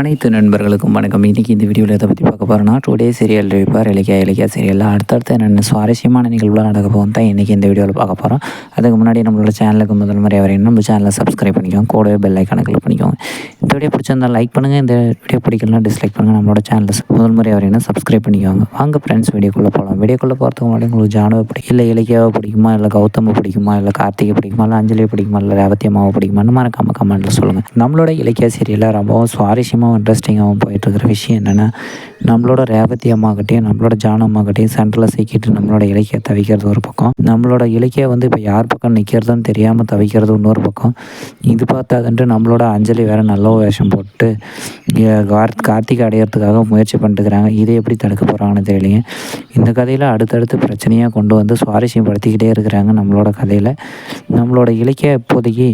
அனைத்து நண்பர்களுக்கும் வணக்கம். இன்றைக்கி இந்த வீடியோவில் எதை பற்றி பார்க்க போகிறோன்னா, டுடே சீரியல் ரிவ்யூ இலக்கியா சீரியலில் அடுத்தடுத்து என்னென்ன சுவாரஸ்யமான நிகழ்வுலாம் நடக்க போகும் தான் இன்றைக்கி இந்த வீடியோவில் பார்க்க போகிறோம். அதுக்கு முன்னாடி நம்மளோட சேனலுக்கு முதல் முறை வரையும் நம்ம சேனலை சப்ஸ்கிரைப் பண்ணிக்கோங்க, கூடவே பெல் ஐக்கானை கிளிக் பண்ணிக்கோங்க. இந்த வீடியோ பிடிச்சிருந்தால் லைக் பண்ணுங்கள், இந்த வீடியோ பிடிக்கலாம் டிஸ்லைக் பண்ணுங்கள். நம்மளோட சேனலில் முதல் முறை வரையும் சப்ஸ்கிரைப் பண்ணிக்கோங்க. வாங்க ஃப்ரெண்ட்ஸ், வீடியோக்குள்ளே போகலாம். வீடியோக்குள்ளே போகிறதுக்கு முன்னாடி உங்களுக்கு ஜானுவை பிடிக்கும், இல்லை இலக்கியாவை பிடிக்குமா, இல்லை கௌதமை பிடிக்குமா, இல்லை கார்த்திகை பிடிக்குமா, இல்லை அஞ்சலியை பிடிக்குமா, இல்லை ரேவதி அம்மாவை பிடிக்குமான்னு மறக்காமல் கமெண்ட்டில் சொல்லுங்கள். நம்மளோட இலக்கியா சீரியலில் ரொம்பவும் சுவாரஸ்யமாகவும் இன்ட்ரெஸ்டிங்காகவும் போயிட்டுருக்கிற விஷயம் என்னென்னா, நம்மளோட ரேவதி அம்மாக்கிட்டையும் நம்மளோட ஜானு அம்மாக்கிட்டையும் சென்டரில் சிக்கிட்டு நம்மளோட இலக்கிய தவிக்கிறது ஒரு பக்கம், நம்மளோட இலக்கிய இப்போ யார் பக்கம் நிற்கிறதுன்னு தெரியாமல் தவிக்கிறது இன்னொரு பக்கம். இது பார்த்தாதுன்ட்டு நம்மளோட அஞ்சலி வேறு நல்ல வேஷம் போட்டு கார்த்திகை அடையிறதுக்காக முயற்சி பண்ணிட்டுருக்கிறாங்க. இதை எப்படி தடுக்க போகிறாங்கன்னு தெரியலைங்க. இந்த கதையில் அடுத்தடுத்து பிரச்சனையாக கொண்டு வந்து சுவாரஸ்யப்படுத்திக்கிட்டே இருக்கிறாங்க. நம்மளோட கதையில் நம்மளோட இலக்கிய இப்போதைக்கு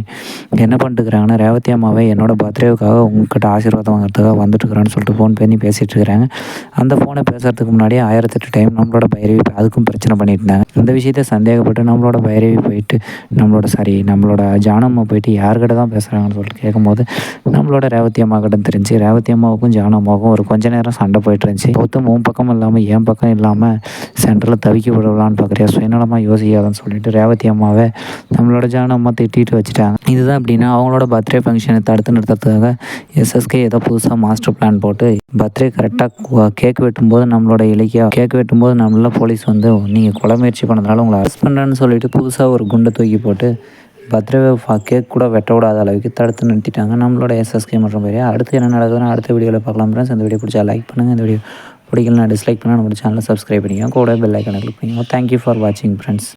என்ன பண்ணிட்டுருக்குறாங்கன்னா, ரேவதி அம்மாவை என்னோட பர்த்டேவுக்காக உங்ககிட்ட ஆசீர்வாதம் வாங்குறதுக்காக வந்துட்டுருக்குறான்னு சொல்லிட்டு ஃபோன் பண்ணி பேசிகிட்டு இருக்கிறாங்க. அந்த ஃபோனை பேசுகிறதுக்கு முன்னாடியே 1008 டைம் நம்மளோட பைரவி அதுக்கும் பிரச்சனை பண்ணிட்டு இருந்தாங்க. இந்த விஷயத்தை சந்தேகப்பட்டு நம்மளோட பைரவி போயிட்டு நம்மளோட ஜானம்மா போயிட்டு யார்கிட்ட தான் பேசுகிறாங்கன்னு சொல்லிட்டு கேட்கும்போது நம்மளோட ரேவதி அம்மா கிட்ட தெரிஞ்சு ரேவதி அம்மாவுக்கும் ஜானம்மாவுக்கும் ஒரு கொஞ்ச நேரம் சண்டை போயிட்டு இருந்துச்சு. மொத்தம் உன் பக்கம் இல்லாமல் என் பக்கம் இல்லாமல் சென்டரில் தவிக்க விடலான்னு பார்க்குறியா, சுயநலமாக யோசிக்காதுன்னு சொல்லிட்டு ரேவதி அம்மாவை நம்மளோட ஜானம்மா திட்டிட்டு வச்சுட்டாங்க. இதுதான் அப்படின்னா அவங்களோட பர்த்டே ஃபங்க்ஷனை தடுத்து நிறுத்துறதுக்காக எஸ்எஸ்கே ஏதோ புதுசாக மாஸ்டர் பிளான் போட்டு பர்த்டே கரெக்டாக கேக் வெட்டும்போது நம்மளோட இலக்கியா கேக் வெட்டும்போது நம்மள போலீஸ் நீங்கள் கொலை முயற்சி பண்ணதுனால உங்களை அரெஸ்ட் பண்ணுறேன்னு சொல்லிட்டு புதுசாக ஒரு குண்டை தூக்கி போட்டு பர்த்டே கேக் கூட வெட்ட விடாத அளவுக்கு தடுத்து நிறுத்திட்டாங்க நம்மளோட எஸ்எஸ்கே மற்றும் பேர். அடுத்து என்ன நடக்குதுன்னு அடுத்த வீடியோவில் பார்க்கலாம் ஃப்ரெண்ட்ஸ். இந்த வீடியோ பிடிச்சா லைக் பண்ணுங்கள், இந்த வீடியோ பிடிக்கலனா டிஸ்லைக் பண்ணால் நம்மளோட சேனலை சப்ஸ்கிரைப் பண்ணிக்கோங்க, கூட பெல் ஐக்கானை கிளிக் பண்ணிக்கோங்க. தேங்க்யூ ஃபார் வாட்சிங் ஃப்ரெண்ட்ஸ்.